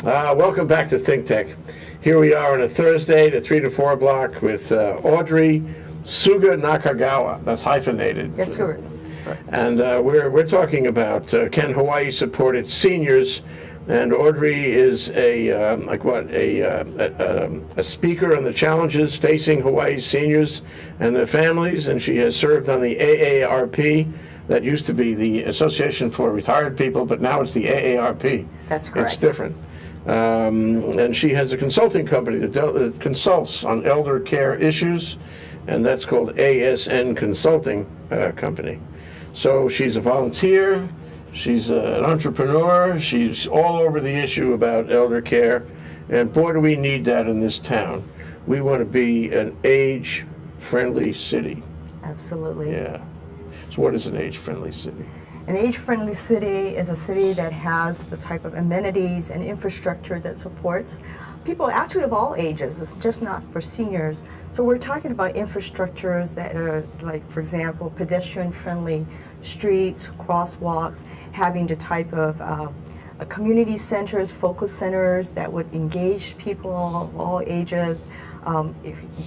Welcome back to ThinkTech. Here we are on a Thursday, the 3 to 4 block with Audrey Suga-Nagakawa. That's hyphenated. Yes, sir. And we're talking about can Hawaii support its seniors? And Audrey is a speaker on the challenges facing Hawaii's seniors and their families, and she has served on the AARP. That used to be the Association for Retired People, but now it's the AARP. That's correct. It's different. And she has a consulting company that consults on elder care issues, and that's called ASN Consulting Company. So she's a volunteer, she's an entrepreneur, she's all over the issue about elder care, and boy, do we need that in this town. We want to be an age-friendly city. Absolutely. Yeah. So what is an age-friendly city? An age-friendly city is a city that has the type of amenities and infrastructure that supports people actually of all ages. It's just not for seniors. So we're talking about infrastructures that are like, for example, pedestrian-friendly streets, crosswalks, having the type of community centers, focus centers that would engage people of all ages,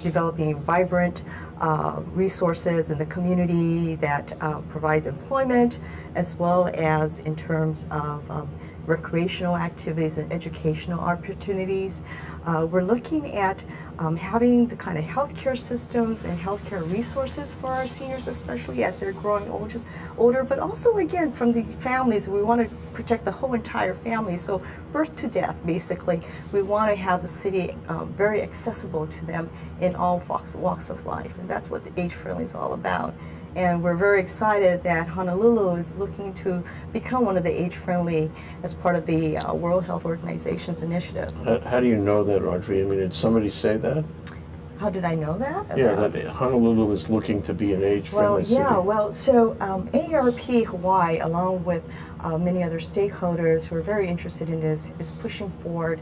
developing vibrant resources in the community that provides employment, as well as in terms of recreational activities and educational opportunities. We're looking at having the kind of healthcare systems and healthcare resources for our seniors, especially as they're growing older, but also again from the families. We want to protect the whole entire family, so birth to death basically. We want to have the city very accessible to them in all walks of life, and that's what the Age Friendly is all about. And we're very excited that Honolulu is looking to become one of the age-friendly as part of the World Health Organization's initiative. How do you know that, Audrey? I mean, did somebody say that? How did I know that? Yeah, that Honolulu is looking to be an age-friendly city. So AARP Hawaii, along with many other stakeholders who are very interested in this, is pushing forward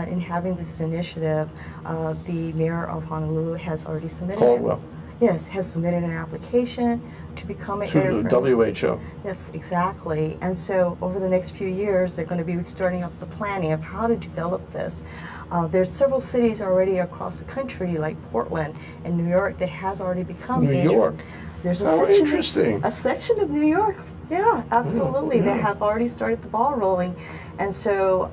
in having this initiative. The mayor of Honolulu has already submitted. Caldwell. Yes, has submitted an application to become an age-friendly. WHO. Yes, exactly. And so over the next few years, they're going to be starting up the planning of how to develop this. There's several cities already across the country, like Portland and New York, that has already become New York. There's a section of New York. Yeah, absolutely. They have already started the ball rolling. And so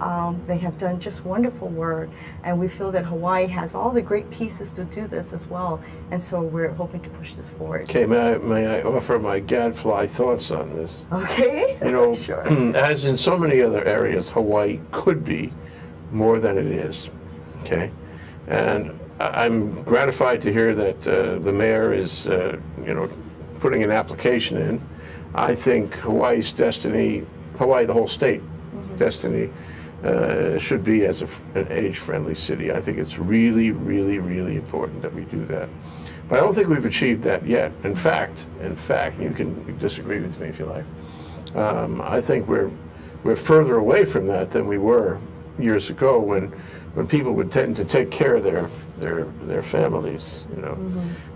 they have done just wonderful work. And we feel that Hawaii has all the great pieces to do this as well. And so we're hoping to push this forward. Okay, may I offer my gadfly thoughts on this? Okay, You know, sure. As in so many other areas, Hawaii could be more than it is, okay? And I'm gratified to hear that the mayor is, putting an application in. I think Hawaii's destiny, Hawaii, the whole state, destiny should be as an age-friendly city. I think it's really, really, really important that we do that. But I don't think we've achieved that yet. In fact, you can disagree with me if you like. I think we're further away from that than we were years ago when people would tend to take care of their families,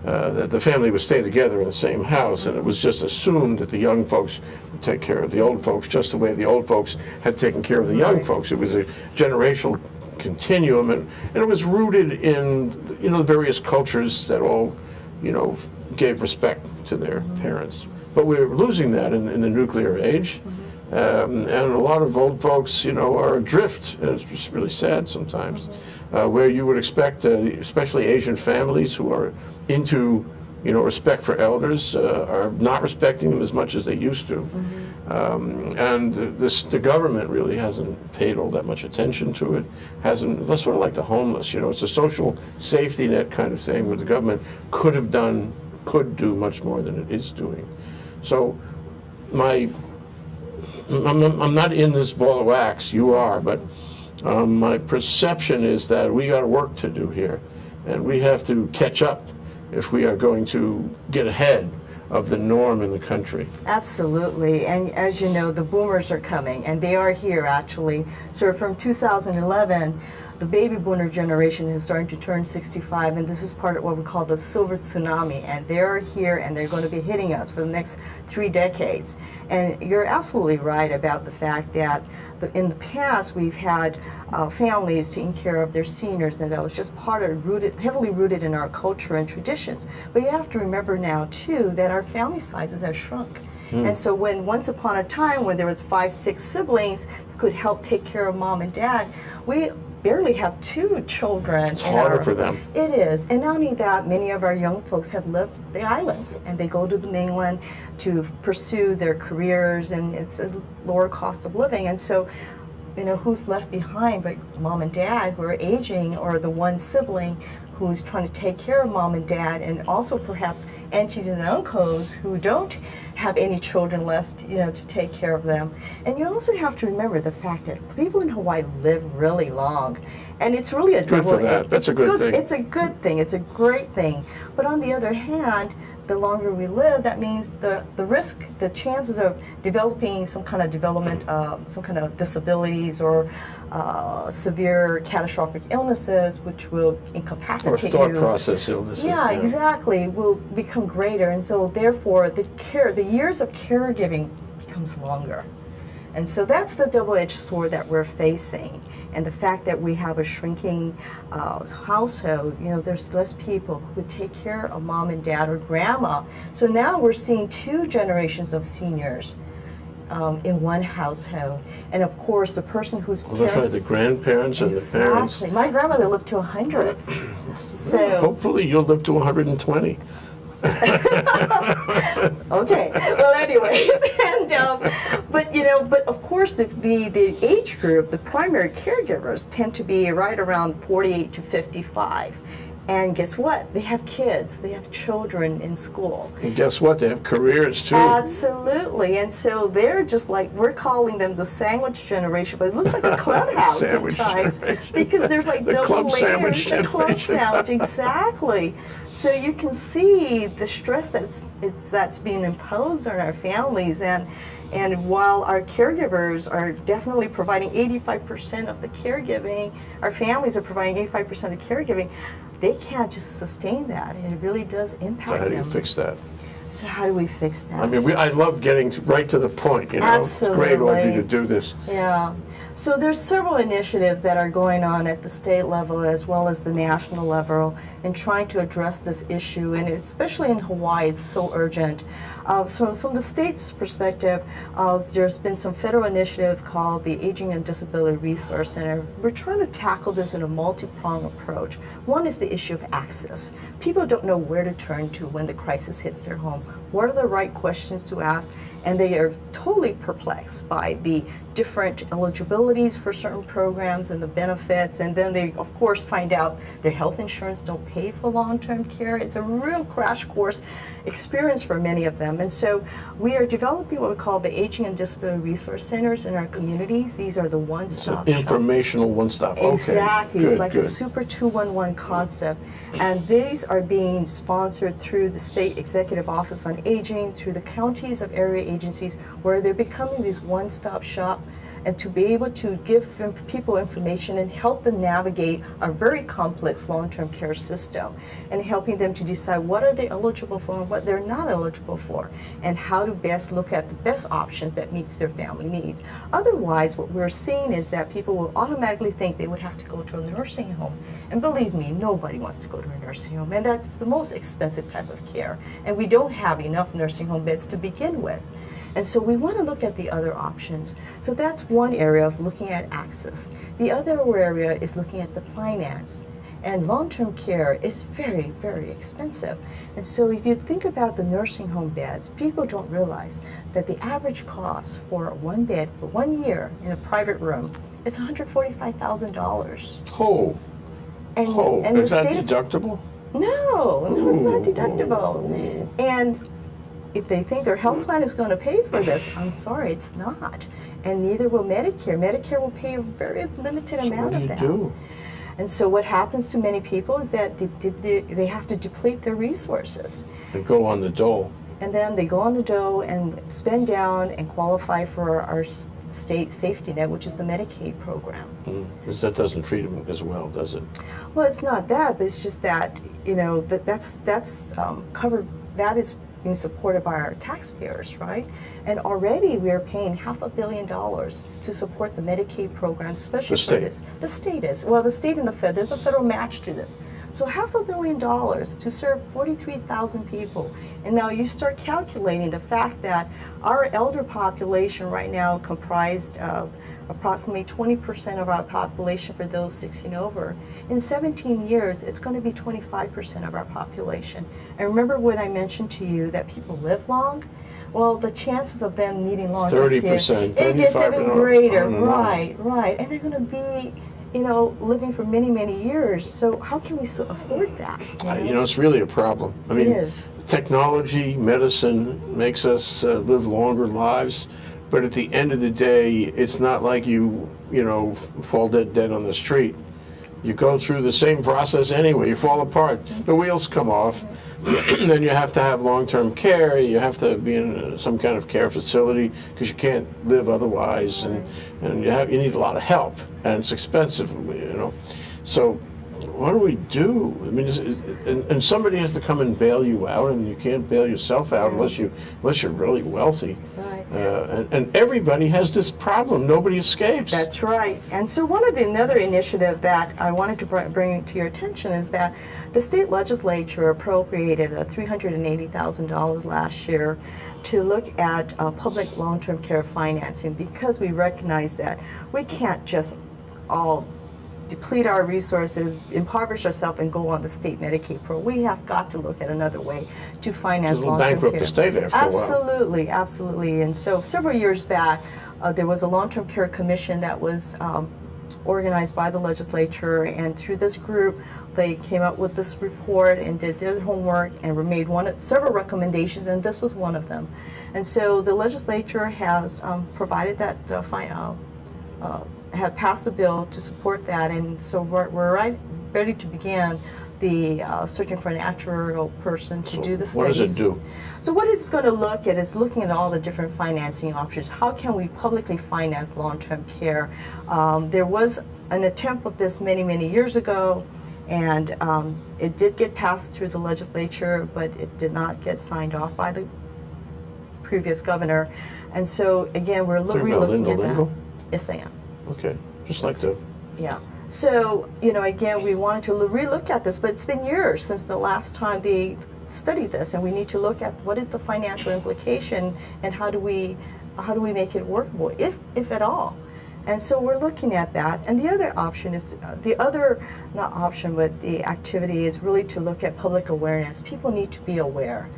that the family would stay together in the same house, and it was just assumed that the young folks would take care of the old folks just the way the old folks had taken care of the young folks. It was a generational continuum, and it was rooted in the various cultures that all gave respect to their parents. But we're losing that in the nuclear age. And a lot of old folks, are adrift, and it's just really sad sometimes, where you would expect, especially Asian families who are into, respect for elders, are not respecting them as much as they used to. And the government really hasn't paid all that much attention to it. That's sort of like the homeless, it's a social safety net kind of thing where the government could do much more than it is doing. So I'm not in this ball of wax, you are, but my perception is that we got work to do here, and we have to catch up if we are going to get ahead of the norm in the country. Absolutely, and as you know, the boomers are coming, and they are here actually. So from 2011, the baby boomer generation is starting to turn 65, and this is part of what we call the silver tsunami, and they're here and they're going to be hitting us for the next 3 decades. And you're absolutely right about the fact that in the past we've had families taking care of their seniors, and that was just part of heavily rooted in our culture and traditions. But you have to remember now too that our family sizes have shrunk. And so when once upon a time when there was 5, 6 siblings who could help take care of mom and dad, we barely have 2 children. It's harder for them. It is. And not only that, many of our young folks have left the islands and they go to the mainland to pursue their careers, and it's a lower cost of living. And so, you know, who's left behind but mom and dad who are aging, or the one sibling who's trying to take care of mom and dad, and also perhaps aunties and uncles who don't have any children left, you know, to take care of them. And you also have to remember the fact that people in Hawaii live really long, and it's really a Good for that. That's a good thing. It's a good thing. It's a great thing. But on the other hand, the longer we live, that means the risk, the chances of developing some kind of development, some kind of disabilities or severe catastrophic illnesses, which will incapacitate Or thought you. process illnesses. Yeah, exactly, will become greater, and so therefore the years of caregiving becomes longer. And so that's the double-edged sword that we're facing. And the fact that we have a shrinking household, you know, there's less people who take care of mom and dad or grandma. So now we're seeing 2 generations of seniors in one household. And of course, the person who's Well, that's right, the grandparents and the parents. Exactly. My grandmother lived to 100. So Hopefully you'll live to 120. okay. Well, anyways, and but you know, but of course, the age group, the primary caregivers tend to be right around 48 to 55. And guess what? They have kids. They have children in school. And guess what? They have careers too. Absolutely. And so they're just like, we're calling them the sandwich generation, but it looks like a clubhouse Sandwich sometimes generation. because there's like The double club layers. sandwich The club generation. sandwich, exactly. So you can see the stress that's being imposed on our families. And while our caregivers are definitely providing 85% of the caregiving, our families are providing 85% of caregiving, they can't just sustain that, and it really does impact So how do you them. fix that? So how do we fix that? I mean, I love getting right to the point, you know. Absolutely. It's great, Audrey, to do this. Yeah. So there's several initiatives that are going on at the state level as well as the national level in trying to address this issue, and especially in Hawaii, it's so urgent. So from the state's perspective, there's been some federal initiative called the Aging and Disability Resource Center. We're trying to tackle this in a multi-pronged approach. One is the issue of access. People don't know where to turn to when the crisis hits their home. What are the right questions to ask? And they are totally perplexed by the different eligibilities for certain programs and the benefits, and then they of course find out their health insurance don't pay for long-term care. It's a real crash course experience for many of them. And so we are developing what we call the Aging and Disability Resource Centers in our communities. These are the one-stop shop. Informational one-stop. Okay. Exactly. Good, It's like good. a super 211 concept. And these are being sponsored through the State Executive Office on Aging, through the counties of area agencies, where they're becoming these one-stop shop, and to be able to give people information and help them navigate a very complex long-term care system, and helping them to decide what are they eligible for and what they're not eligible for, and how to best look at the best options that meets their family needs. Otherwise, what we're seeing is that people will automatically think they would have to go to a nursing home. And believe me, nobody wants to go to a nursing home, and that's the most expensive type of care. And we don't have enough nursing home beds to begin with. And so we want to look at the other options. So that's one area of looking at access. The other area is looking at the finance. And long-term care is very, very expensive. And so if you think about the nursing home beds, people don't realize that the average cost for one bed for 1 year in a private room is $145,000. Oh, And, and the is that state of- deductible? No, it's not deductible. And if they think their health plan is going to pay for this, I'm sorry, it's not. And neither will Medicare. Medicare will pay a very limited So amount what do of you that. do? And so what happens to many people is that they have to deplete their resources. And go on the dole. And then they go on the dole and spend down and qualify for our state safety net, which is the Medicaid program. Because that doesn't treat them as well, does it? Well, it's not that, but it's just that, that's covered, that is being supported by our taxpayers, right? And already we are paying $500 million to support the Medicaid program, especially The state. for this. The state is. Well, the state and the Fed, there's a federal match to this. So $500 million to serve 43,000 people. And now you start calculating the fact that our elder population right now comprised of approximately 20% of our population for those 16 over. In 17 years, it's going to be 25% of our population. And remember when I mentioned to you that people live long? Well, the chances of them needing long-term care, 30%, it gets even greater. on and on. Right. And they're going to be, living for many, many years. So how can we afford that? It's really a problem. I mean, It is. technology, medicine makes us live longer lives, but at the end of the day, it's not like you fall dead on the street. You go through the same process anyway. You fall apart. The wheels come off. Then you have to have long-term care. You have to be in some kind of care facility because you can't live otherwise, and you need a lot of help, and it's expensive. So what do we do? I mean, and somebody has to come and bail you out, and you can't bail yourself out unless you're really wealthy. Right. And everybody has this problem. Nobody escapes. That's right. And so another initiative that I wanted to bring to your attention is that the state legislature appropriated $380,000 last year to look at public long-term care financing, because we recognize that we can't just all deplete our resources, impoverish ourselves, and go on the state Medicaid program. We have got to look at another way to finance long-term care. Bankrupt the state after a while. Absolutely. And so several years back, there was a long-term care commission that was organized by the legislature, and through this group, they came up with this report and did their homework and made several recommendations, and this was one of them. And so the legislature has provided that have passed a bill to support that, and so we're ready to begin the searching for an actuarial person to do the studies. What does it do? So what it's going to look at is looking at all the different financing options. How can we publicly finance long-term care? There was an attempt of this many, many years ago, and it did get passed through the legislature, but it did not get signed off by the previous governor. And so again, we're re-looking at that. Yes, I am. Okay, just like to. Yeah. So, again, we wanted to relook at this, but it's been years since the last time they studied this, and we need to look at what is the financial implication and how do we make it workable, if at all. And so we're looking at that. And the other option is, not option, but the activity is really to look at public awareness. People need to be aware.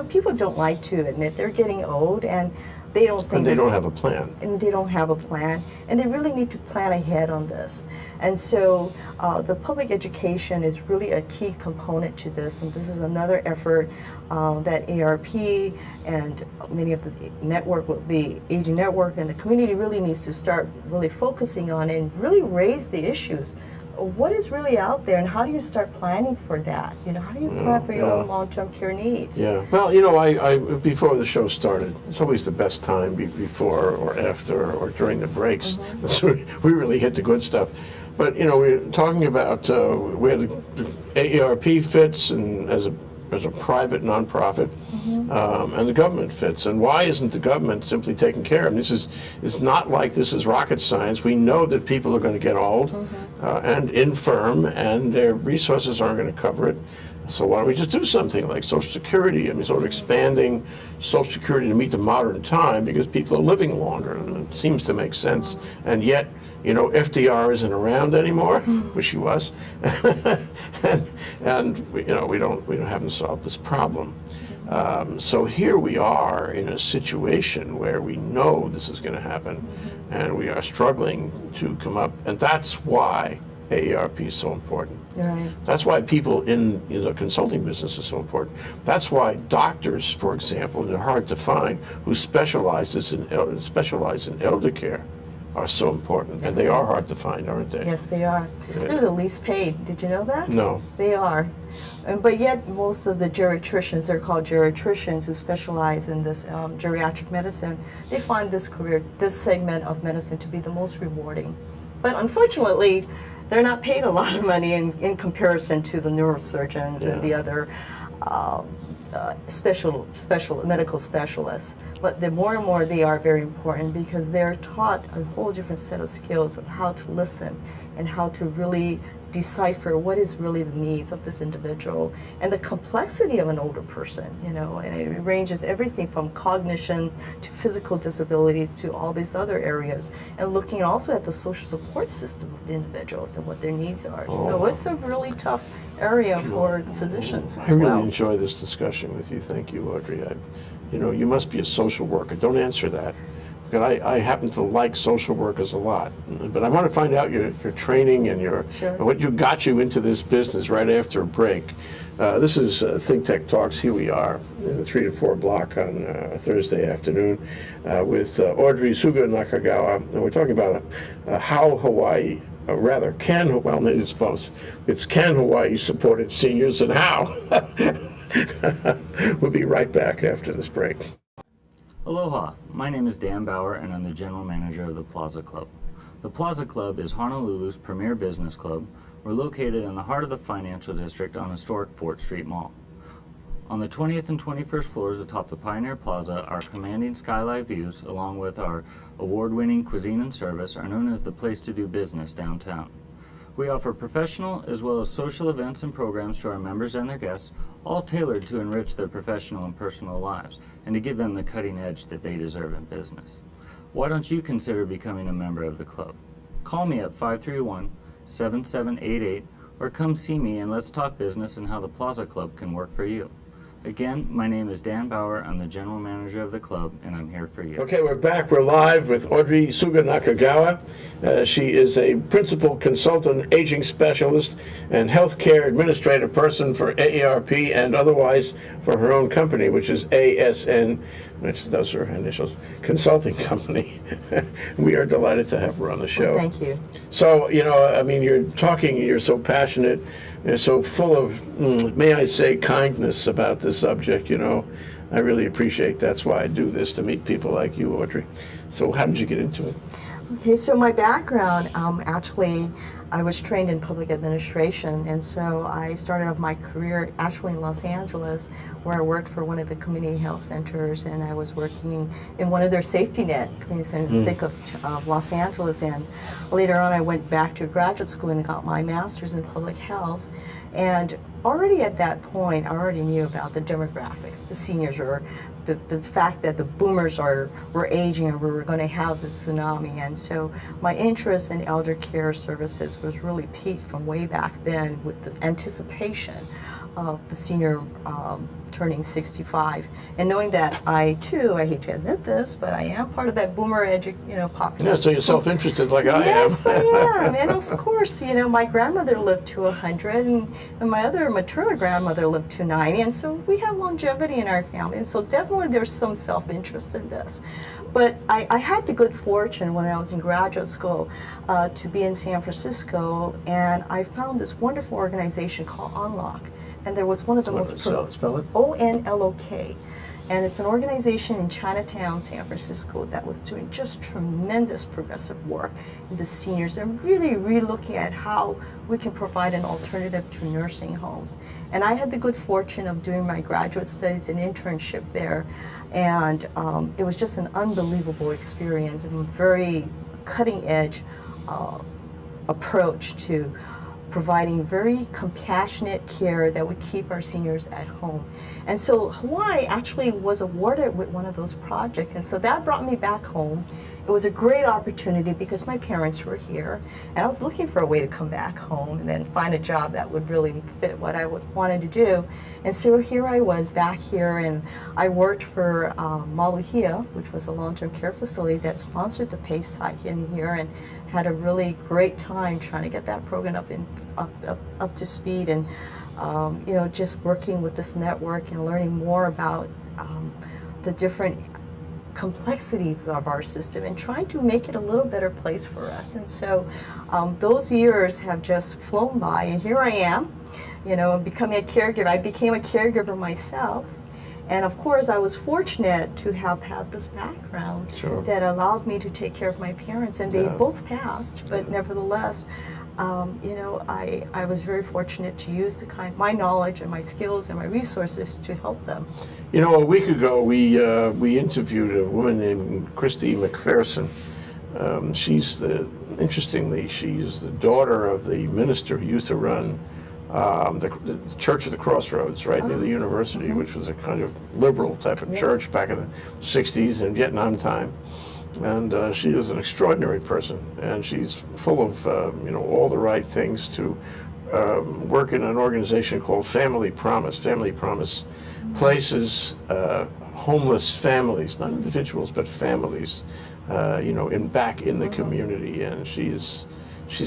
People don't like to admit they're getting old, and they don't think. And they don't have a plan. And they don't have a plan, and they really need to plan ahead on this. And so the public education is really a key component to this, and this is another effort that ARP and many of the network, the Aging Network and the community really needs to start really focusing on and really raise the issues. What is really out there, and how do you start planning for that? How do you plan for your own long-term care needs? Yeah. Well, I before the show started, it's always the best time before or after or during the breaks. So we really hit the good stuff. But we're talking about where the AARP fits and as a private nonprofit, and the government fits. And why isn't the government simply taking care of them? It's not like this is rocket science. We know that people are going to get old and infirm, and their resources aren't going to cover it. So why don't we just do something like Social Security? I mean, sort of expanding Social Security to meet the modern time, because people are living longer, and it seems to make sense. And yet, FDR isn't around anymore. Wish he was. and we haven't solved this problem. So here we are in a situation where we know this is going to happen, and we are struggling to come up. And that's why AARP is so important. Right. That's why people in the consulting business is so important. That's why doctors, for example, and they're hard to find, who specialize in elder care, are so important, and they are hard to find, aren't they? Yes, they are. They're the least paid. Did you know that? No. They are. But yet, most of the geriatricians, they're called geriatricians who specialize in this geriatric medicine, they find this career, this segment of medicine to be the most rewarding. But unfortunately, they're not paid a lot of money in comparison to the neurosurgeons and the other special medical specialists. But the more and more they are very important because they're taught a whole different set of skills of how to listen and how to really decipher what is really the needs of this individual and the complexity of an older person, you know, and it ranges everything from cognition to physical disabilities to all these other areas, and looking also at the social support system of the individuals and what their needs are. So it's a really tough area for the physicians as I really well. enjoy this discussion with you. Thank you, Audrey. You know, you must be a social worker. Don't answer that. Because I happen to like social workers a lot, but I want to find out your training and what got you into this business right after a break. This is ThinkTech Talks. Here we are in the 3 to 4 block on Thursday afternoon with Audrey Suga-Nagakawa, and we're talking about how Hawaii, well, maybe it's both. It's can Hawaii support its seniors and how? We'll be right back after this break. Aloha, my name is Dan Bauer and I'm the General Manager of the Plaza Club. The Plaza Club is Honolulu's premier business club. We're located in the heart of the financial district on historic Fort Street Mall. On the 20th and 21st floors atop the Pioneer Plaza, our commanding skyline views, along with our award-winning cuisine and service, are known as the place to do business downtown. We offer professional as well as social events and programs to our members and their guests, all tailored to enrich their professional and personal lives and to give them the cutting edge that they deserve in business. Why don't you consider becoming a member of the club? Call me at 531-7788 or come see me and let's talk business and how the Plaza Club can work for you. Again, my name is Dan Bauer. I'm the General Manager of the club, and I'm here for you. Okay, we're back. We're live with Audrey Suga-Nagakawa. She is a principal consultant, aging specialist, and healthcare administrative person for AARP and otherwise for her own company, which is ASN, which those are her initials, consulting company. We are delighted to have her on the show. Well, thank you. So, you know, I mean, you're so passionate. You're so full of, may I say, kindness about this subject, you know. I really appreciate that's why I do this, to meet people like you, Audrey. So how did you get into it? Okay, so my background, actually, I was trained in public administration, and so I started off my career actually in Los Angeles, where I worked for one of the community health centers, and I was working in one of their safety net community centers in the thick of Los Angeles. And later on, I went back to graduate school and got my master's in public health. And already at that point, I already knew about the demographics. The seniors were, the fact that the boomers were aging and we were going to have the tsunami. And so my interest in elder care services was really piqued from way back then with the anticipation of the senior turning 65, and knowing that I too, I hate to admit this, but I am part of that boomer population. Yeah, so you're self-interested like I am. Yes, I am. And of course, you know, my grandmother lived to 100, and my other maternal grandmother lived to 90, and so we have longevity in our family, and so definitely there's some self-interest in this. But I had the good fortune when I was in graduate school to be in San Francisco, and I found this wonderful organization called Unlock. And there was one of the most... Spell it? ONLOK. And it's an organization in Chinatown, San Francisco, that was doing just tremendous progressive work in the seniors and really looking at how we can provide an alternative to nursing homes. And I had the good fortune of doing my graduate studies and internship there. And it was just an unbelievable experience and very cutting edge approach to providing very compassionate care that would keep our seniors at home. And so Hawaii actually was awarded with one of those projects, and so that brought me back home. It was a great opportunity because my parents were here, and I was looking for a way to come back home and then find a job that would really fit what I wanted to do. And so here I was back here, and I worked for Maluhia, which was a long-term care facility that sponsored the PACE site in here, and had a really great time trying to get that program up to speed, and you know, just working with this network and learning more about the different complexities of our system and trying to make it a little better place for us. And so those years have just flown by, and here I am, becoming a caregiver. I became a caregiver myself. And of course, I was fortunate to have had this background Sure. that allowed me to take care of my parents. And they both passed, but nevertheless, I was very fortunate to use my knowledge and my skills and my resources to help them. A week ago, we interviewed a woman named Christy McPherson. Interestingly, she's the daughter of the minister who used to run the Church of the Crossroads, right near the university, which was a kind of liberal type of church back in the 60s in Vietnam time. And she is an extraordinary person, and she's full of all the right things to work in an organization called Family Promise. Family Promise places homeless families, not individuals, but families, back in the community, and she's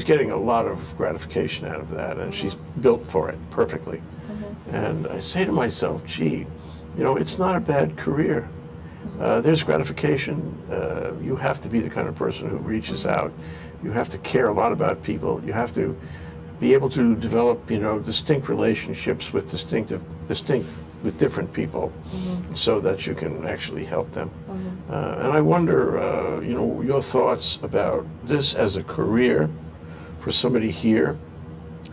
getting a lot of gratification out of that, and she's built for it perfectly. And I say to myself, gee, it's not a bad career. There's gratification. You have to be the kind of person who reaches out. You have to care a lot about people. You have to be able to develop, distinct relationships with with different people, so that you can actually help them. And I wonder, your thoughts about this as a career for somebody here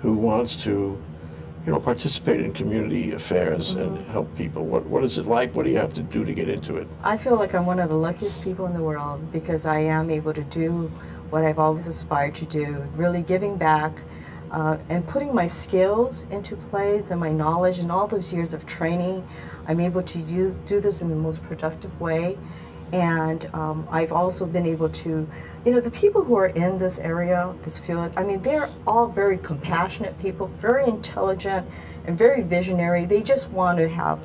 who wants to, participate in community affairs and help people. What is it like? What do you have to do to get into it? I feel like I'm one of the luckiest people in the world because I am able to do what I've always aspired to do, really giving back and putting my skills into place and my knowledge and all those years of training. I'm able to do this in the most productive way. And I've also been able to, the people who are in this area, this field, they're all very compassionate people, very intelligent and very visionary. They just want to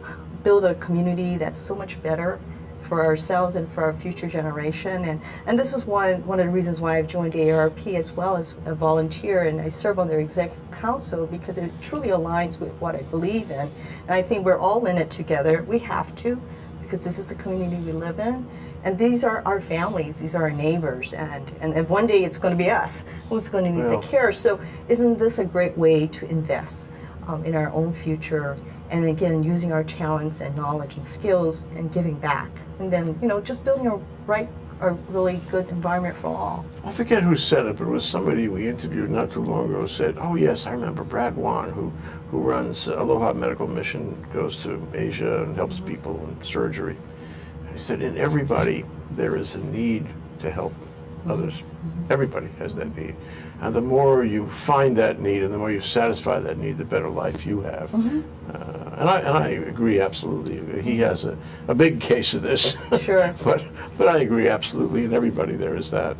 build a community that's so much better for ourselves and for our future generation. And this is one of the reasons why I've joined AARP as well as a volunteer, and I serve on their executive council because it truly aligns with what I believe in. And I think we're all in it together. We have to, because this is the community we live in. And these are our families, these are our neighbors, and one day it's going to be us who's going to need the care. So isn't this a great way to invest in our own future, and again, using our talents and knowledge and skills and giving back, and then, just building a really good environment for all. I forget who said it, but it was somebody we interviewed not too long ago said, oh yes, I remember Brad Wan, who runs Aloha Medical Mission, goes to Asia and helps people in surgery. And he said, in everybody, there is a need to help others. Everybody has that need. And the more you find that need and the more you satisfy that need, the better life you have. And I agree absolutely. He has a big case of this. Sure. but I agree absolutely. In everybody there is that.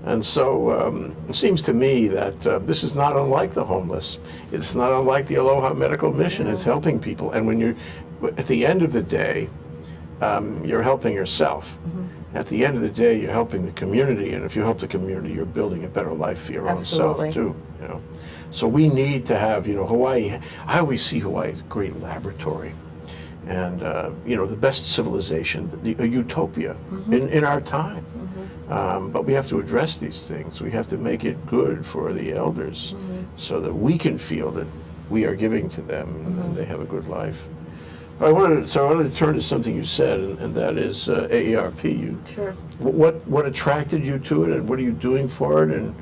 And so it seems to me that this is not unlike the homeless. It's not unlike the Aloha Medical Mission. It's helping people. And when at the end of the day, you're helping yourself. At the end of the day, you're helping the community, and if you help the community, you're building a better life for your own self too. So we need to have, Hawaii. I always see Hawaii as a great laboratory, and the best civilization, a utopia in our time. But we have to address these things. We have to make it good for the elders, so that we can feel that we are giving to them and they have a good life. I wanted to turn to something you said, and that is AARP. Sure. What attracted you to it, and what are you doing for it, and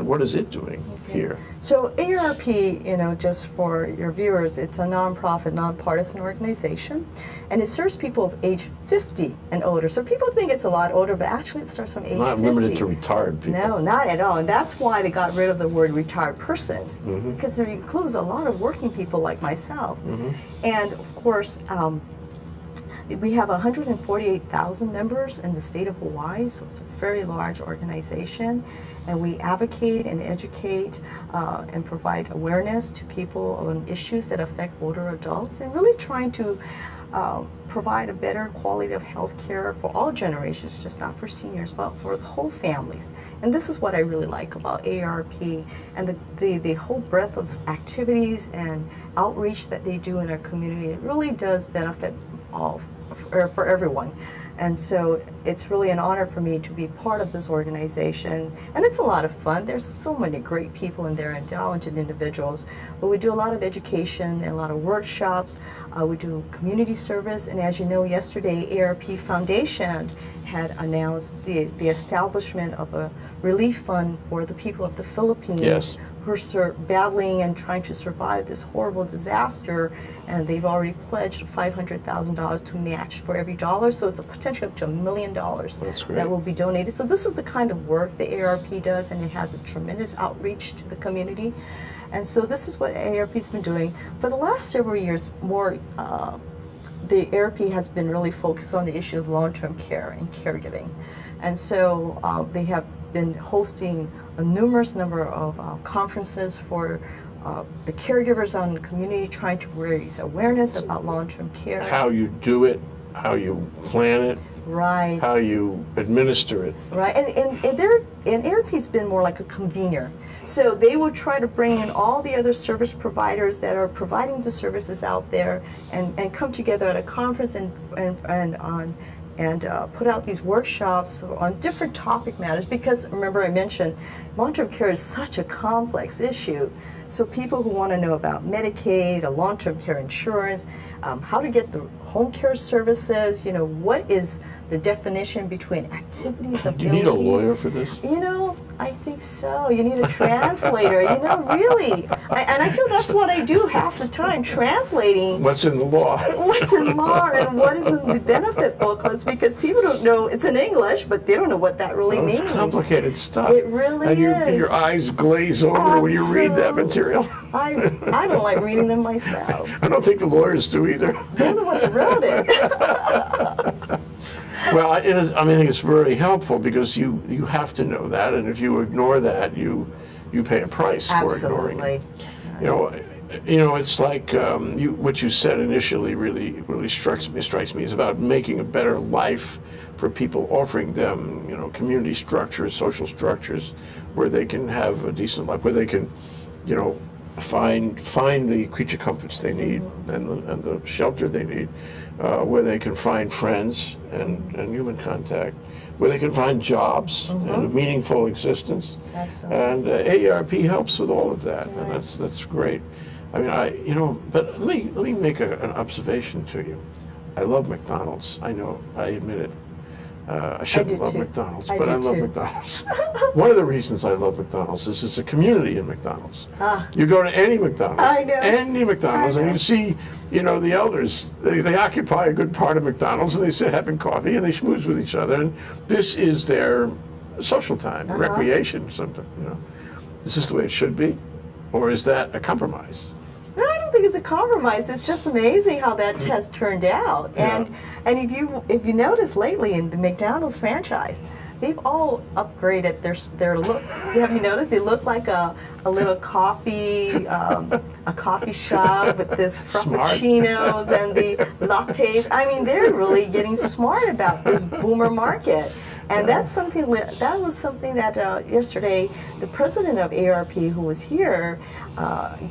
what is it doing here? So AARP, just for your viewers, it's a nonprofit, nonpartisan organization, and it serves people of age 50 and older. So people think it's a lot older, but actually it starts from age 50. Not limited to retired people. No, not at all. And that's why they got rid of the word retired persons, because it includes a lot of working people like myself. And of course, we have 148,000 members in the state of Hawaii, so it's a very large organization. And we advocate and educate and provide awareness to people on issues that affect older adults, and really trying to provide a better quality of health care for all generations, just not for seniors, but for the whole families. And this is what I really like about AARP and the whole breadth of activities and outreach that they do in our community. It really does benefit all, for everyone. And so it's really an honor for me to be part of this organization. And it's a lot of fun. There's so many great people in there and talented individuals. But we do a lot of education and a lot of workshops. We do community service. And as you know, yesterday, ARP Foundation had announced the establishment of a relief fund for the people of the Philippines. Yes. Who are battling and trying to survive this horrible disaster, and they've already pledged $500,000 to match for every dollar, so it's a potential up to $1 million That's great. that will be donated. So this is the kind of work the ARP does, and it has a tremendous outreach to the community. And so this is what ARP's been doing. For the last several years, the ARP has been really focused on the issue of long-term care and caregiving. And so they have been hosting a numerous number of conferences for the caregivers on the community, trying to raise awareness about long-term care. How you do it, how you plan it, Right. how you administer it. Right, and ARP's been more like a convener. So they will try to bring in all the other service providers that are providing the services out there, and come together at a conference and put out these workshops on different topic matters, because remember I mentioned long-term care is such a complex issue. So people who want to know about Medicaid, long-term care insurance, how to get the home care services, what is the definition between activities of Do you need a daily- lawyer for this? I think so. You need a translator, really. And I feel that's what I do half the time, translating What's in the law? what's in law and what is in the benefit booklets, because people don't know, it's in English, but they don't know what that really It's means. complicated stuff. It really and is. Your eyes glaze over when you read that material. I don't like reading them myself. I don't think the lawyers do either. They're the one that wrote it. Well, I think it's very helpful, because you have to know that, and if you ignore that, you pay a price for ignoring it. Absolutely. It's like what you said initially really strikes me is about making a better life for people, offering them community structures, social structures, where they can have a decent life, where they can find the creature comforts they need, and the shelter they need, where they can find friends and human contact, where they can find jobs and a meaningful existence. Absolutely. And AARP helps with all of that, and that's great. But let me make an observation to you. I love McDonald's. I know, I admit it. I shouldn't do love too. McDonald's, I but do I love too. McDonald's. One of the reasons I love McDonald's is it's a community in McDonald's. Ah. You go to any McDonald's, I know. any McDonald's, I and know. you see, the elders. They occupy a good part of McDonald's, and they sit having coffee, and they schmooze with each other, and this is their social time, recreation, something. Is this the way it should be, or is that a compromise? No, I don't think it's a compromise. It's just amazing how that has turned out. Yeah. And if you notice lately in the McDonald's franchise, they've all upgraded their look. Have you noticed? They look like a little coffee shop with this Smart. frappuccinos and the lattes. I mean, they're really getting smart about this boomer market. And that was something that yesterday the president of ARP, who was here,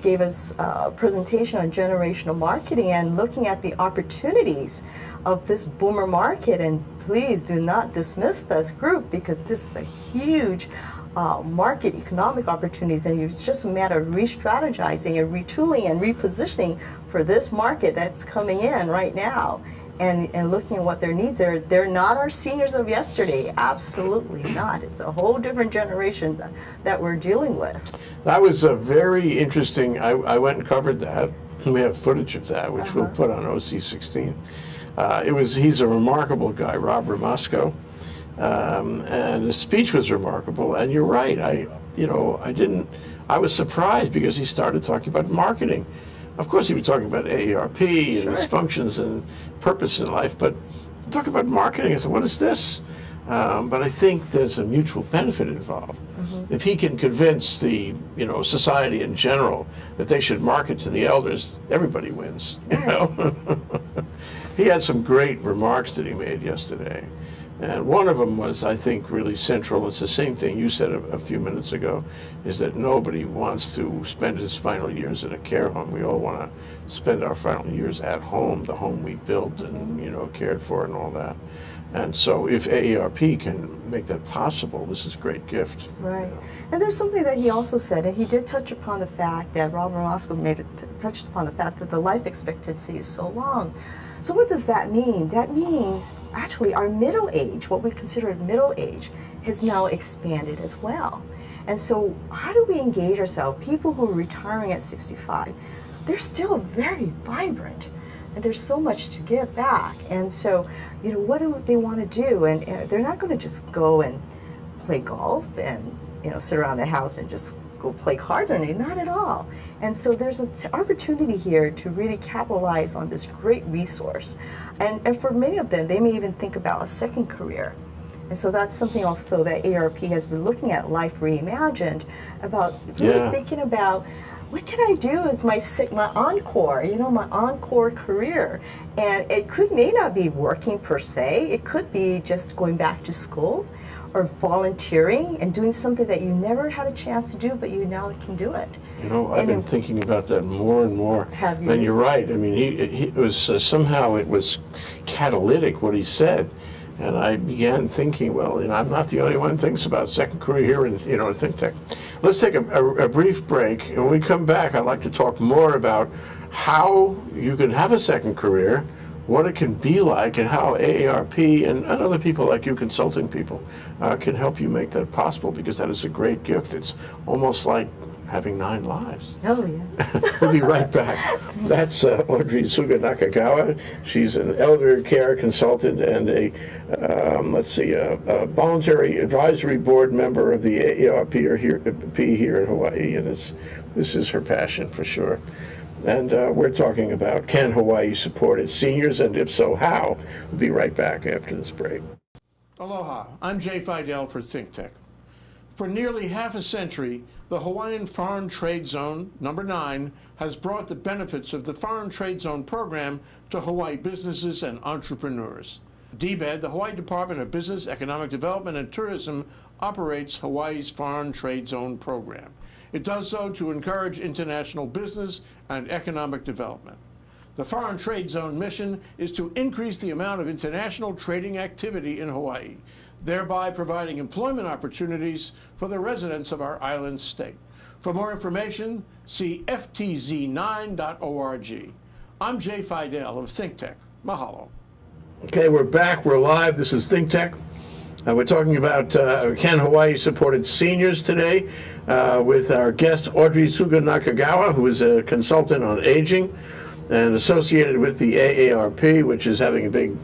gave us a presentation on generational marketing and looking at the opportunities of this boomer market. And please do not dismiss this group, because this is a huge market economic opportunities, and it's just a matter of re-strategizing and retooling and repositioning for this market that's coming in right now. And looking at what their needs are. They're not our seniors of yesterday, absolutely not. It's a whole different generation that we're dealing with. That was a very interesting. I went and covered that. We have footage of that, which we'll put on OC16. He's a remarkable guy, Rob Ramasco, and his speech was remarkable. And you're right. I was surprised, because he started talking about marketing. Of course, he was talking about AARP and its functions and purpose in life, but talk about marketing. I said, what is this? But I think there's a mutual benefit involved. If he can convince the society in general that they should market to the elders, everybody wins. He had some great remarks that he made yesterday, And one of them was, I think, really central. It's the same thing you said a few minutes ago, is that nobody wants to spend his final years in a care home. We all want to spend our final years at home, the home we built and, you know, cared for and all that. And so if AARP can make that possible, this is a great gift. Right. You know. And there's something that he also said, and he did touch upon the fact that Robert Moscow touched upon the fact that the life expectancy is so long. So what does that mean? That means actually our middle age, what we consider middle age, has now expanded as well. And so how do we engage ourselves? People who are retiring at 65, they're still very vibrant. And there's so much to give back. And so, you know, what do they want to do? And they're not going to just go and play golf and, you know, sit around the house and just go play cards or anything. Not at all. And so there's an opportunity here to really capitalize on this great resource. And for many of them, they may even think about a second career. And so that's something also that ARP has been looking at, Life Reimagined, about really thinking about, what can I do as my encore, you know, my encore career? And it may not be working per se. It could be just going back to school or volunteering and doing something that you never had a chance to do, but you now can do it. You know, I've been thinking about that more and more. Have you? And you're right. I mean, it was somehow it was catalytic what he said. And I began thinking, well, you know, I'm not the only one who thinks about second career here in, you know, in ThinkTech. Let's take a brief break, and when we come back, I'd like to talk more about how you can have a second career, what it can be like, and how AARP and other people like you, consulting people, can help you make that possible, because that is a great gift. It's almost like having 9 lives. Oh, yes. We'll be right back. That's Audrey Suga-Nagakawa. She's an elder care consultant and a voluntary advisory board member of the AARP here in Hawaii, and this is her passion for sure. And we're talking about, can Hawaii support its seniors, and if so, how? We'll be right back after this break. Aloha, I'm Jay Fidell for ThinkTech. For nearly half a century, the Hawaiian Foreign Trade Zone, number 9, has brought the benefits of the Foreign Trade Zone program to Hawaii businesses and entrepreneurs. DBED, the Hawaii Department of Business, Economic Development and Tourism, operates Hawaii's Foreign Trade Zone program. It does so to encourage international business and economic development. The Foreign Trade Zone mission is to increase the amount of international trading activity in Hawaii, thereby providing employment opportunities for the residents of our island state. For more information, see ftz9.org. I'm Jay Fidell of ThinkTech. Mahalo. Okay, we're back. We're live. This is ThinkTech. We're talking about can Hawaii support its seniors today with our guest Audrey Suga-Nagakawa, who is a consultant on aging and associated with the AARP, which is having a big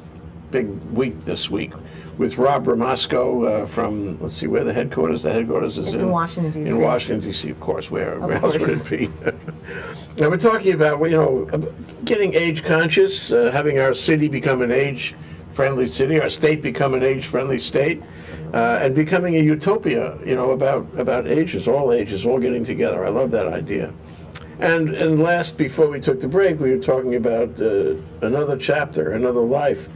week this week, with Rob Ramasco from, let's see, where the headquarters is It's in Washington, D.C. In Washington, D.C., of course. Where else would it be? Now we're talking about, you know, getting age conscious, having our city become an age-friendly city, our state become an age-friendly state, and becoming a utopia, you know, about ages, all getting together. I love that idea. And last, before we took the break, we were talking about another chapter, another life.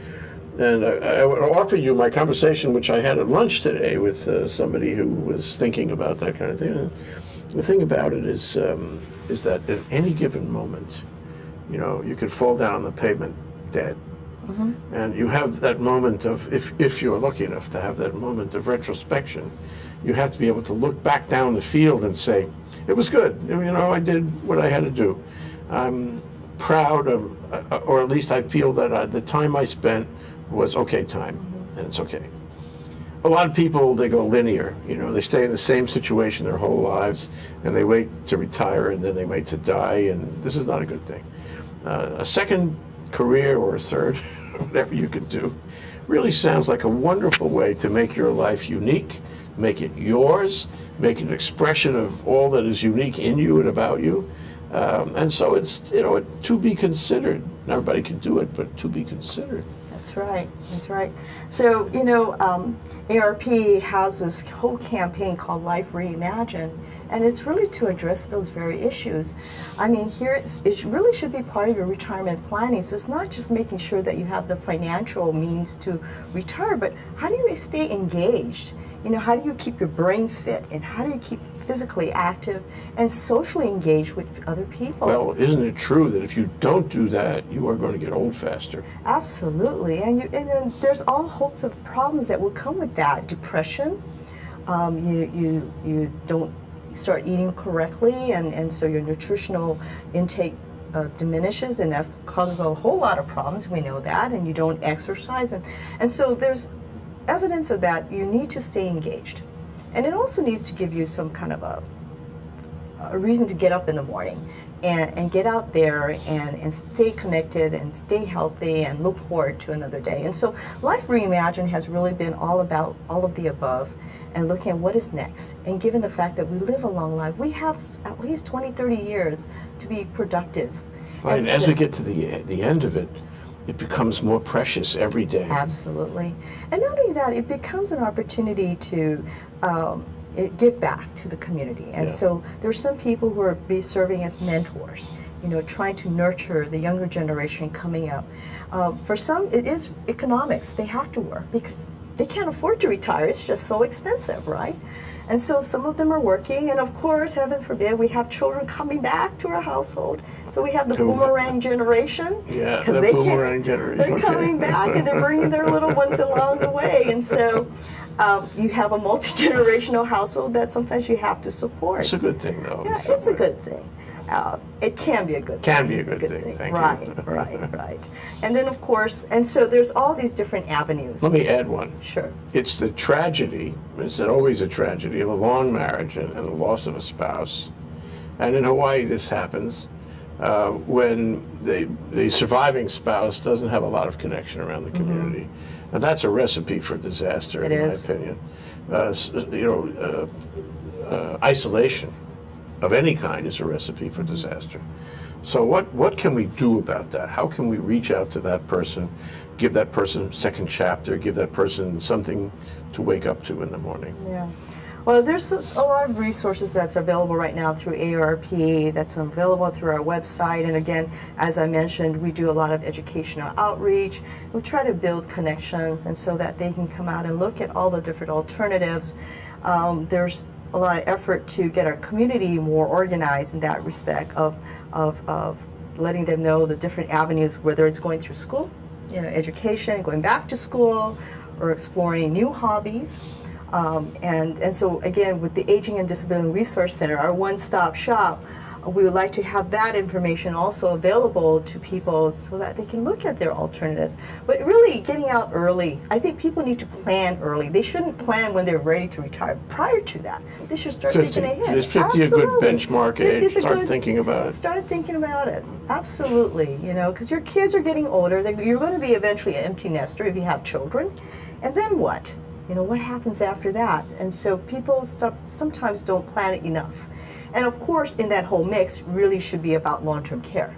And I would offer you my conversation, which I had at lunch today with somebody who was thinking about that kind of thing. The thing about it is that at any given moment, you know, you could fall down on the pavement dead. Mm-hmm. And you have that moment of, if you're lucky enough to have that moment of retrospection, you have to be able to look back down the field and say, it was good. You know, I did what I had to do. I'm proud of, or at least I feel that the time I spent was okay time, and it's okay. A lot of people, they go linear, you know, they stay in the same situation their whole lives, and they wait to retire, and then they wait to die, and this is not a good thing. A second career or a third, whatever you could do, really sounds like a wonderful way to make your life unique, make it yours, make it an expression of all that is unique in you and about you. And so it's, you know, to be considered. Not everybody can do it, but to be considered. That's right. That's right. So, ARP has this whole campaign called Life Reimagined, and it's really to address those very issues. I mean, here it really should be part of your retirement planning. So it's not just making sure that you have the financial means to retire, but how do you stay engaged? How do you keep your brain fit, and how do you keep physically active and socially engaged with other people? Well, isn't it true that if you don't do that, you are going to get old faster? Absolutely, and then there's all sorts of problems that will come with that. Depression, you don't start eating correctly, and so your nutritional intake diminishes, and that causes a whole lot of problems. We know that, and you don't exercise, and so there's evidence of that. You need to stay engaged, and it also needs to give you some kind of a reason to get up in the morning and get out there and stay connected and stay healthy and look forward to another day. And so Life Reimagined has really been all about all of the above and looking at what is next. And given the fact that we live a long life, we have at least 20, 30 years to be productive. Right, and as we get to the end of it, it becomes more precious every day. Absolutely. And not only that, it becomes an opportunity to give back to the community. And so there's some people who are serving as mentors, trying to nurture the younger generation coming up. For some, it is economics. They have to work because they can't afford to retire. It's just so expensive, right? And so some of them are working, and of course, heaven forbid, we have children coming back to our household. So we have the boomerang generation. Yeah, the boomerang generation. They're coming back, and they're bringing their little ones along the way. And so you have a multi-generational household that sometimes you have to support. It's a good thing, though. Yeah, it's a good thing. It can be a good thing. Can be a good thing. Thank you. Right. And then, of course, and so there's all these different avenues. Let me add one. Sure. It's the tragedy, it's always a tragedy, of a long marriage and the loss of a spouse. And in Hawaii, this happens when the surviving spouse doesn't have a lot of connection around the community. And that's a recipe for disaster, in my opinion. Isolation of any kind is a recipe for disaster. So what can we do about that? How can we reach out to that person, give that person second chapter, give that person something to wake up to in the morning? Yeah. Well, there's a lot of resources that's available right now through AARP, that's available through our website. And again, as I mentioned, we do a lot of educational outreach. We try to build connections, and so that they can come out and look at all the different alternatives. There's a lot of effort to get our community more organized in that respect of letting them know the different avenues, whether it's going through school, education, going back to school, or exploring new hobbies. And so again, with the Aging and Disability Resource Center, our one-stop shop, we would like to have that information also available to people so that they can look at their alternatives. But really, getting out early, I think people need to plan early. They shouldn't plan when they're ready to retire. Prior to that, they should start thinking ahead. Is 50 a good benchmark age? Start thinking about it. Start thinking about it. Absolutely, because your kids are getting older. You're going to be eventually an empty nester if you have children. And then what? What happens after that? And so people sometimes don't plan it enough. And of course, in that whole mix, really should be about long-term care.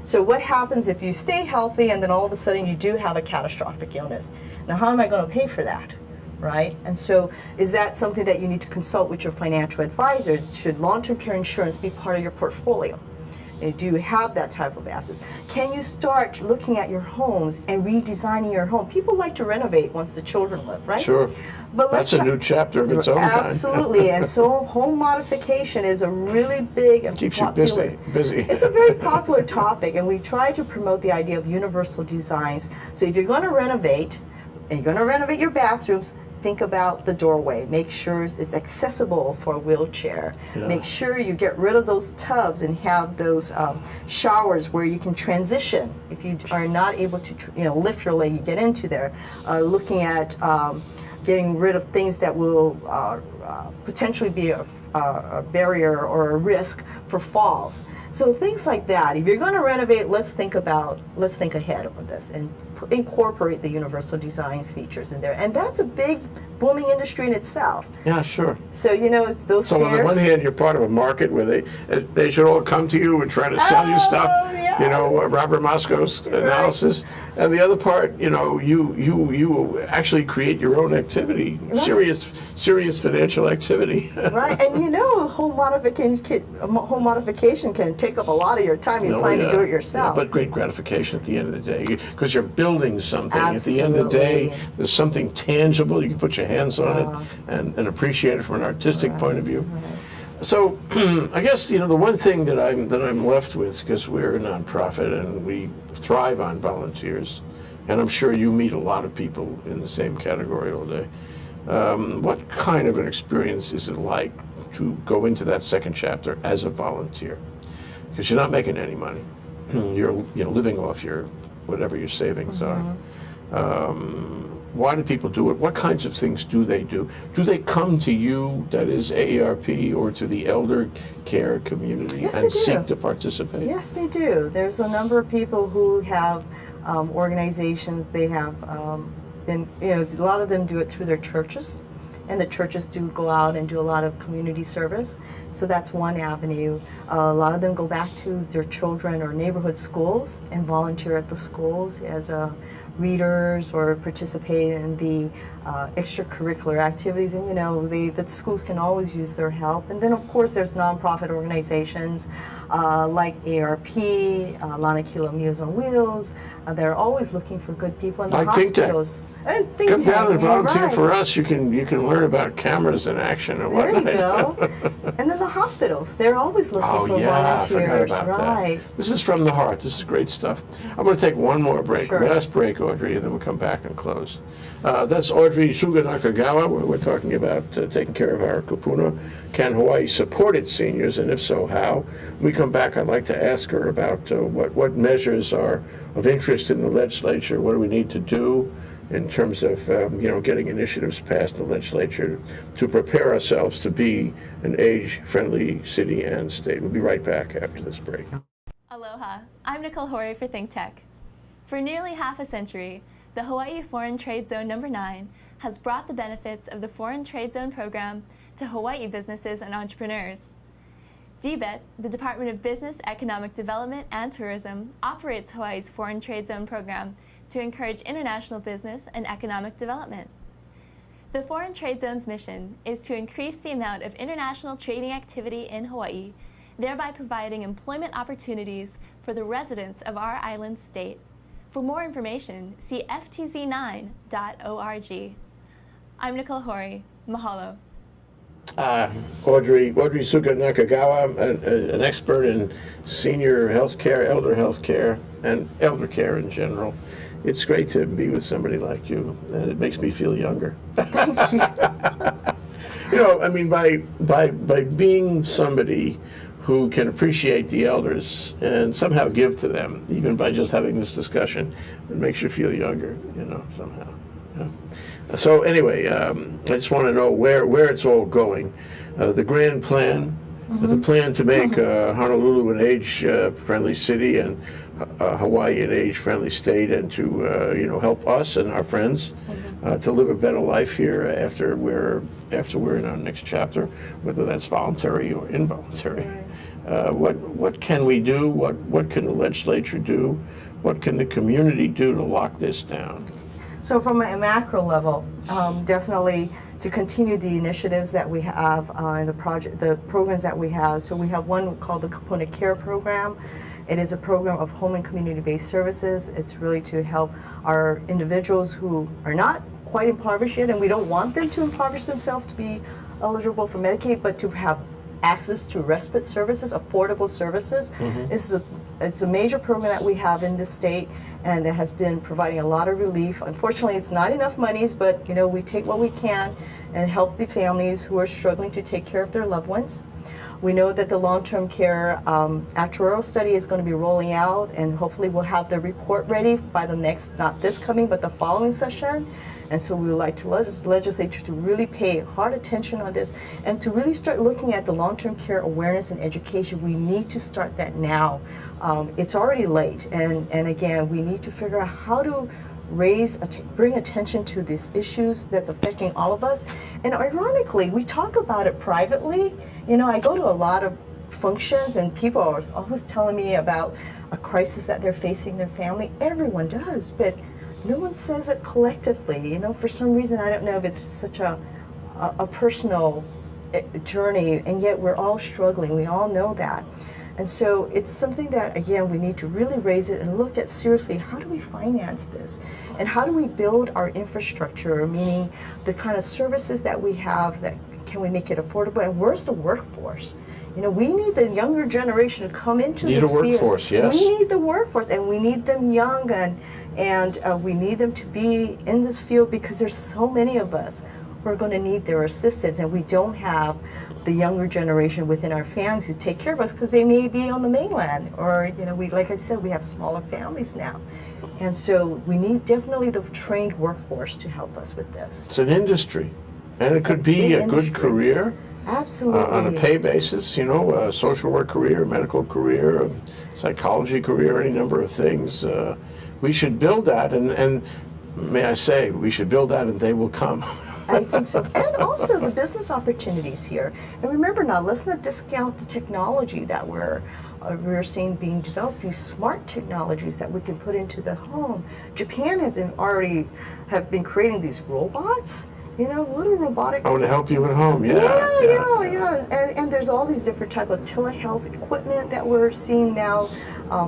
So what happens if you stay healthy and then all of a sudden you do have a catastrophic illness? Now, how am I going to pay for that, right? And so is that something that you need to consult with your financial advisor? Should long-term care insurance be part of your portfolio? Do you have that type of assets? Can you start looking at your homes and redesigning your home? People like to renovate once the children live, right? Sure. But that's a new chapter of its own kind. Absolutely. And so home modification is a really big and keeps popular. You busy. It's a very popular topic, and we try to promote the idea of universal designs. So if you're going to renovate, and you're going to renovate your bathrooms, think about the doorway. Make sure it's accessible for a wheelchair. Yeah. Make sure you get rid of those tubs and have those showers where you can transition. If you are not able to lift your leg, you get into there. Looking at getting rid of things that will potentially be a barrier or a risk for falls. So things like that. If you're going to renovate, let's think ahead on this and incorporate the universal design features in there. And that's a big booming industry in itself. Yeah, sure. So, those So stairs. on the one hand, you're part of a market where they should all come to you and try to sell you stuff. Yeah. Robert Moscow's analysis. And the other part, you actually create your own activity, Right. serious financial activity. Right, and home modification can take up a lot of your time. You plan to do it yourself. Yeah, but great gratification at the end of the day, because you're building something. At the end of the day, Absolutely. there's something tangible. You can put your hands on it and appreciate it from an artistic point of view. So I guess the one thing that I'm left with, because we're a nonprofit and we thrive on volunteers, and I'm sure you meet a lot of people in the same category all day. What kind of an experience is it like to go into that second chapter as a volunteer? Because you're not making any money. You're living off whatever your savings are. Why do people do it? What kinds of things do they do? Do they come to you, that is AARP, or to the elder care community Yes, and they do. seek to participate? Yes, they do. There's a number of people who have organizations. They have been, a lot of them do it through their churches, and the churches do go out and do a lot of community service. So that's one avenue. A lot of them go back to their children or neighborhood schools and volunteer at the schools as readers or participate in the extracurricular activities. And the schools can always use their help. And then of course there's nonprofit organizations like ARP, Lanakila Meals on Wheels. They're always looking for good people in the Like hospitals. And ThinkTech. Come down and volunteer right. for us. You can learn about cameras in action and There whatnot. you go. And then the hospitals, they're always looking Oh for yeah, I volunteers. forgot about Right. that. This is from the heart. This is great stuff. I'm going to take one more break. Sure. Last break, Audrey, and then we'll come back and close. That's Audrey Suga-Nagakawa. We're talking about taking care of our kupuna. Can Hawaii support its seniors, and if so, how? When we come back, I'd like to ask her about what measures are of interest in the legislature. What do we need to do in terms of getting initiatives passed in the legislature to prepare ourselves to be an age-friendly city and state. We'll be right back after this break. Aloha, I'm Nicole Horry for ThinkTech. For nearly half a century, the Hawaii Foreign Trade Zone No. 9 has brought the benefits of the Foreign Trade Zone program to Hawaii businesses and entrepreneurs. DBET, the Department of Business, Economic Development and Tourism, operates Hawaii's Foreign Trade Zone program to encourage international business and economic development. The Foreign Trade Zone's mission is to increase the amount of international trading activity in Hawaii, thereby providing employment opportunities for the residents of our island state. For more information, see ftz9.org. I'm Nicole Horry. Mahalo. Audrey Suga-Nagakawa, an expert in senior health care, elder health care, and elder care in general. It's great to be with somebody like you, and it makes me feel younger. By being somebody who can appreciate the elders and somehow give to them, even by just having this discussion, it makes you feel younger, somehow. Yeah. So anyway, I just want to know where it's all going. The grand plan, the plan to make Honolulu an age-friendly city and Hawaii an age-friendly state, and to help us and our friends to live a better life here after we're in our next chapter, whether that's voluntary or involuntary. What can we do? What can the legislature do? What can the community do to lock this down? So from a macro level, definitely to continue the initiatives that we have in the programs that we have. So we have one called the Kapuna Care Program. It is a program of home and community-based services. It's really to help our individuals who are not quite impoverished yet, and we don't want them to impoverish themselves to be eligible for Medicaid, but to have access to respite services, affordable services. It's a major program that we have in this state, and it has been providing a lot of relief. Unfortunately, it's not enough monies, but we take what we can and help the families who are struggling to take care of their loved ones. We know that the long-term care actuarial study is going to be rolling out, and hopefully we'll have the report ready by the next, not this coming, but the following session. And so we would like to legislature to really pay hard attention on this and to really start looking at the long-term care awareness and education. We need to start that now. It's already late, and again, we need to figure out how to bring attention to these issues that's affecting all of us. And ironically, we talk about it privately. You know, I go to a lot of functions and people are always telling me about a crisis that they're facing in their family. Everyone does, but no one says it collectively. You know, for some reason, I don't know if it's such a personal journey, and yet we're all struggling. We all know that. And so it's something that, again, we need to really raise it and look at seriously, how do we finance this? And how do we build our infrastructure, meaning the kind of services that we have, that can we make it affordable? And where's the workforce? You know, we need the younger generation to come into this field. Need a workforce, yes. We need the workforce, and we need them young, and we need them to be in this field, because there's so many of us who are going to need their assistance, and we don't have the younger generation within our families who take care of us, because they may be on the mainland, or, you know, like I said, we have smaller families now. And so we need definitely the trained workforce to help us with this. It's an industry, and it could be a good career. Absolutely. On a pay basis, you know, a social work career, medical career, a psychology career, any number of things. We should build that, and may I say, we should build that, and they will come. I think so. And also the business opportunities here. And remember now, let's not discount the technology that we're seeing being developed, these smart technologies that we can put into the home. Japan has already have been creating these robots, you know, little robotic. Oh, to help you at home, yeah. And there's all these different type of telehealth equipment that we're seeing now,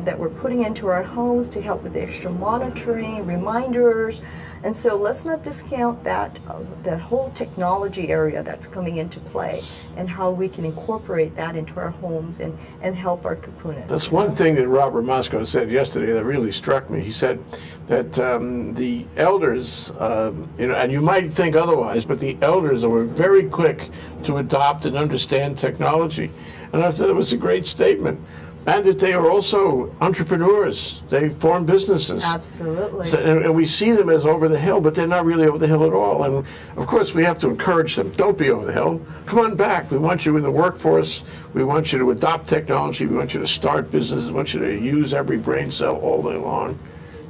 that we're putting into our homes to help with the extra monitoring, reminders. And so let's not discount that the whole technology area that's coming into play, and how we can incorporate that into our homes and help our kapunas. That's one thing that Robert Moscow said yesterday that really struck me. He said that the elders, you know, and you might think otherwise, but the elders were very quick to adopt and understand technology. And I thought it was a great statement. And that they are also entrepreneurs. They form businesses. Absolutely. So, and we see them as over the hill, but they're not really over the hill at all. And of course, we have to encourage them. Don't be over the hill. Come on back. We want you in the workforce. We want you to adopt technology. We want you to start businesses. We want you to use every brain cell all day long.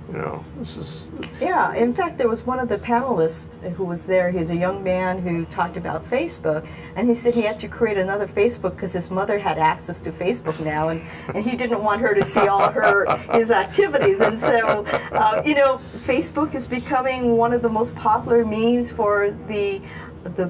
You know, this is... Yeah, in fact, there was one of the panelists who was there. He's a young man who talked about Facebook, and he said he had to create another Facebook because his mother had access to Facebook now, and he didn't want her to see all his activities. And so, you know, Facebook is becoming one of the most popular means for the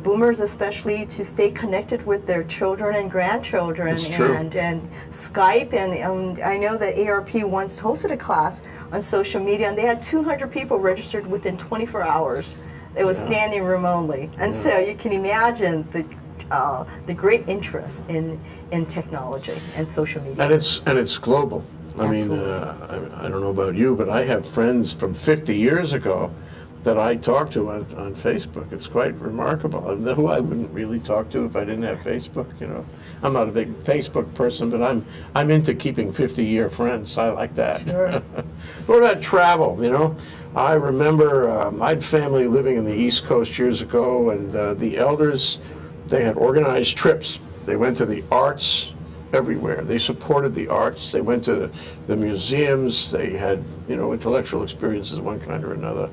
boomers especially to stay connected with their children and grandchildren, and Skype, and I know that ARP once hosted a class on social media, and they had 200 people registered within 24 hours. It was standing room only, and so you can imagine the great interest in technology and social media. And it's global. I Absolutely. mean, I don't know about you, but I have friends from 50 years ago that I talk to on Facebook. It's quite remarkable. I who I wouldn't really talk to if I didn't have Facebook. You know, I'm not a big Facebook person, but I'm into keeping 50-year friends. I like that. Sure. What about travel? You know, I remember I had family living in the East Coast years ago, and the elders, they had organized trips. They went to the arts everywhere. They supported the arts. They went to the museums. They had, you know, intellectual experiences of one kind or another.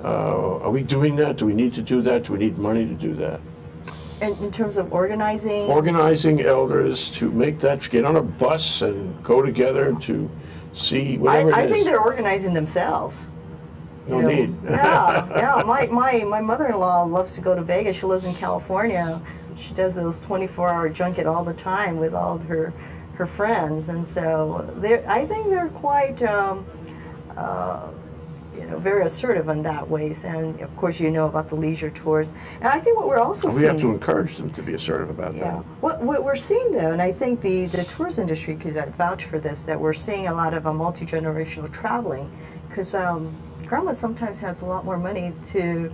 Are we doing that? Do we need to do that? Do we need money to do that? And in terms of organizing? Organizing elders to make that, get on a bus and go together to see whatever it is. I think they're organizing themselves. No need. Yeah. My mother-in-law loves to go to Vegas. She lives in California. She does those 24-hour junket all the time with all of her friends, and so I think they're quite you know, very assertive in that ways. And of course, you know about the leisure tours. And I think what we're also seeing... We have to encourage them to be assertive about that. What we're seeing though, and I think the tourist industry could vouch for this, that we're seeing a lot of multi-generational traveling, because grandma sometimes has a lot more money to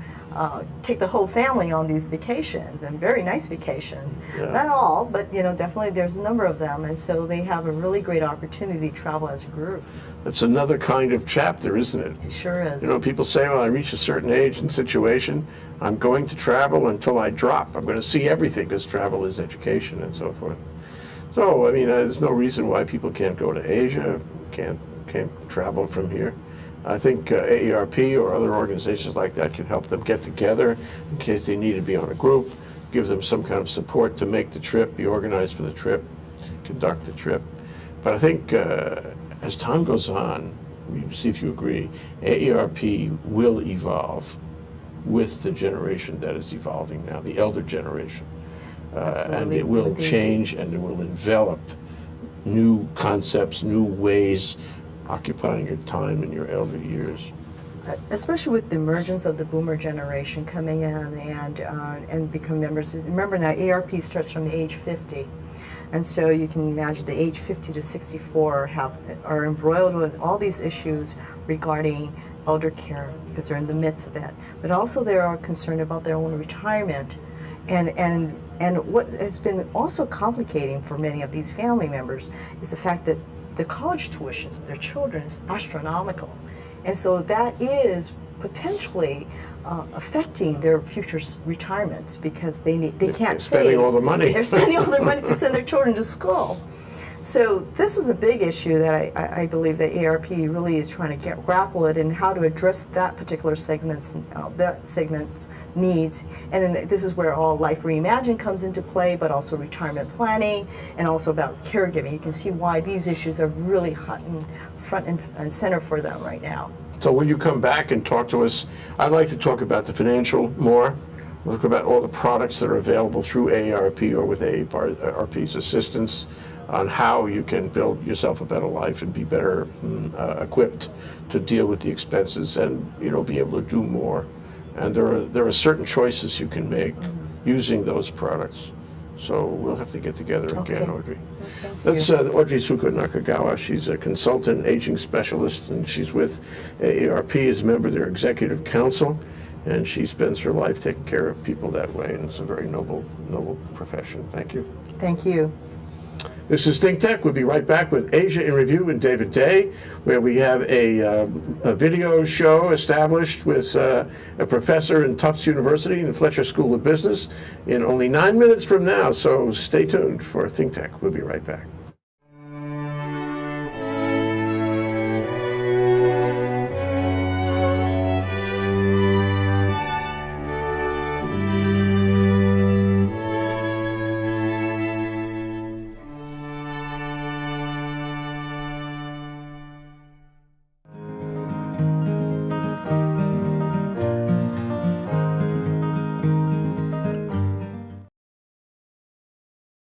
take the whole family on these vacations, and very nice vacations. Yeah. Not all, but you know, definitely there's a number of them, and so they have a really great opportunity to travel as a group. It's another kind of chapter, isn't it? It sure is. You know, people say, well, I reach a certain age and situation, I'm going to travel until I drop. I'm going to see everything, because travel is education and so forth. So, I mean, there's no reason why people can't go to Asia, can't travel from here. I think AARP or other organizations like that can help them get together in case they need to be on a group, give them some kind of support to make the trip, be organized for the trip, conduct the trip. But I think as time goes on, see if you agree, AARP will evolve with the generation that is evolving now, the elder generation. And it will change and it will envelop new concepts, new ways, occupying your time in your elder years. Especially with the emergence of the boomer generation coming in and become members. Remember now, AARP starts from the age 50. And so you can imagine the age 50 to 64 are embroiled with all these issues regarding elder care because they're in the midst of it. But also they are concerned about their own retirement. And what has been also complicating for many of these family members is the fact that the college tuitions of their children is astronomical. And so that is potentially affecting their future retirements because they can't save. Spending all the money. They're spending all their money to send their children to school. So this is a big issue that I believe that AARP really is trying to grapple it and how to address that particular segment's needs. And then this is where all Life Reimagined comes into play, but also retirement planning and also about caregiving. You can see why these issues are really hot and front and center for them right now. So when you come back and talk to us, I'd like to talk about the financial more. We'll talk about all the products that are available through AARP or with AARP's assistance on how you can build yourself a better life and be better equipped to deal with the expenses and be able to do more. And there are certain choices you can make using those products. So we'll have to get together again, Audrey. That's Audrey Suga-Nagakawa. She's a consultant, aging specialist, and she's with AARP as a member of their executive council. And she spends her life taking care of people that way, and it's a very noble profession. Thank you. Thank you. This is ThinkTech. We'll be right back with Asia in Review and David Day, where we have a video show established with a professor in Tufts University in the Fletcher School of Business in only 9 minutes from now. So stay tuned for ThinkTech. We'll be right back.